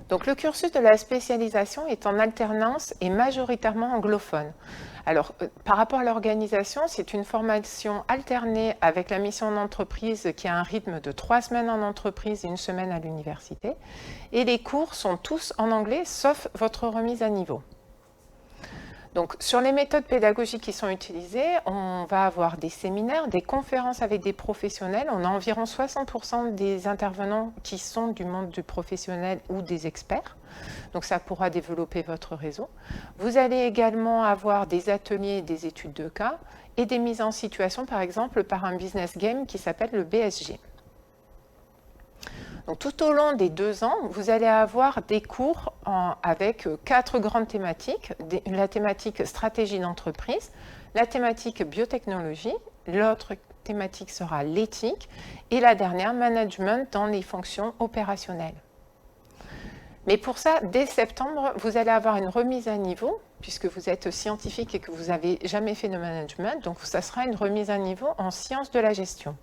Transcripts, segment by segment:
Donc le cursus de la spécialisation est en alternance et majoritairement anglophone. Alors, par rapport à l'organisation, c'est une formation alternée avec la mission en entreprise qui a un rythme de 3 semaines en entreprise et 1 semaine à l'université. Et les cours sont tous en anglais, sauf votre remise à niveau. Donc, sur les méthodes pédagogiques qui sont utilisées, on va avoir des séminaires, des conférences avec des professionnels. On a environ 60% des intervenants qui sont du monde du professionnel ou des experts. Donc, ça pourra développer votre réseau. Vous allez également avoir des ateliers et des études de cas et des mises en situation, par exemple, par un business game qui s'appelle le BSG. Donc, tout au long des 2 ans, vous allez avoir des cours avec 4 grandes thématiques. La thématique stratégie d'entreprise, la thématique biotechnologie, l'autre thématique sera l'éthique et la dernière, management dans les fonctions opérationnelles. Mais pour ça, dès septembre, vous allez avoir une remise à niveau, puisque vous êtes scientifique et que vous n'avez jamais fait de management, donc ça sera une remise à niveau en sciences de la gestion.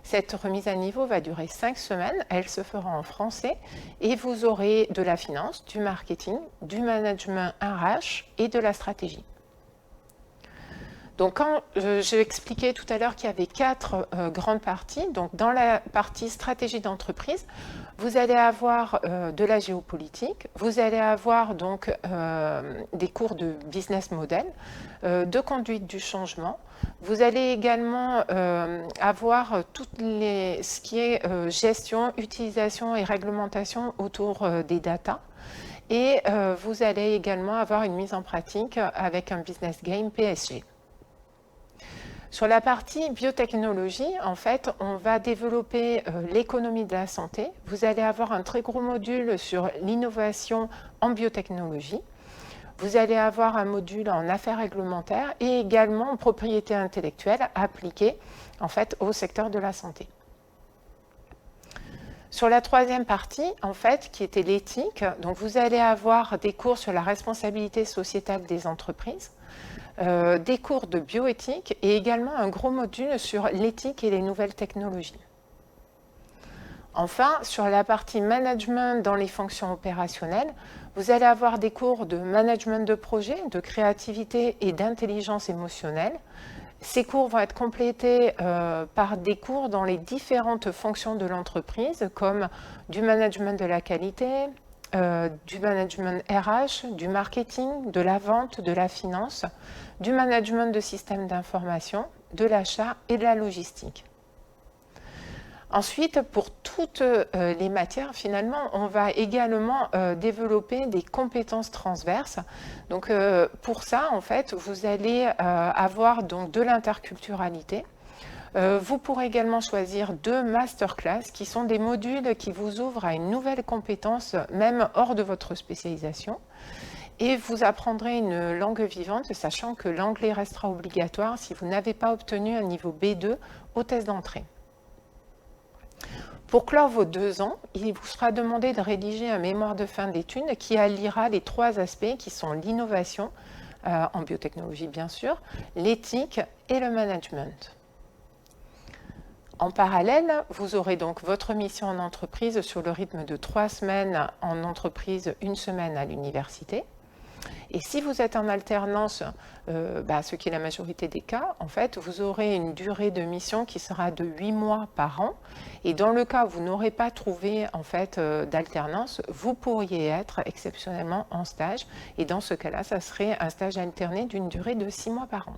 Cette remise à niveau va durer 5 semaines, elle se fera en français et vous aurez de la finance, du marketing, du management RH et de la stratégie. Donc, quand j'ai expliqué tout à l'heure qu'il y avait 4 grandes parties, donc dans la partie stratégie d'entreprise, vous allez avoir de la géopolitique, vous allez avoir donc des cours de business model, de conduite du changement. Vous allez également avoir tout ce qui est gestion, utilisation et réglementation autour des data. Et vous allez également avoir une mise en pratique avec un business game PSG. Sur la partie biotechnologie, en fait, on va développer l'économie de la santé. Vous allez avoir un très gros module sur l'innovation en biotechnologie. Vous allez avoir un module en affaires réglementaires et également en propriété intellectuelle appliquée en fait, au secteur de la santé. Sur la 3e partie, en fait, qui était l'éthique, donc vous allez avoir des cours sur la responsabilité sociétale des entreprises, des cours de bioéthique et également un gros module sur l'éthique et les nouvelles technologies. Enfin, sur la partie management dans les fonctions opérationnelles, vous allez avoir des cours de management de projet, de créativité et d'intelligence émotionnelle. Ces cours vont être complétés par des cours dans les différentes fonctions de l'entreprise, comme du management de la qualité, du management RH, du marketing, de la vente, de la finance, du management de systèmes d'information, de l'achat et de la logistique. Ensuite, pour toutes les matières, finalement, on va également développer des compétences transverses. Donc, pour ça, en fait, vous allez avoir donc de l'interculturalité. Vous pourrez également choisir 2 masterclass qui sont des modules qui vous ouvrent à une nouvelle compétence, même hors de votre spécialisation. Et vous apprendrez une langue vivante, sachant que l'anglais restera obligatoire si vous n'avez pas obtenu un niveau B2 au test d'entrée. Pour clore vos 2 ans, il vous sera demandé de rédiger un mémoire de fin d'études qui alliera les 3 aspects qui sont l'innovation, en biotechnologie bien sûr, l'éthique et le management. En parallèle, vous aurez donc votre mission en entreprise sur le rythme de 3 semaines en entreprise, 1 semaine à l'université. Et si vous êtes en alternance, ce qui est la majorité des cas, en fait, vous aurez une durée de mission qui sera de 8 mois par an. Et dans le cas où vous n'aurez pas trouvé en fait, d'alternance, vous pourriez être exceptionnellement en stage. Et dans ce cas-là, ça serait un stage alterné d'une durée de 6 mois par an.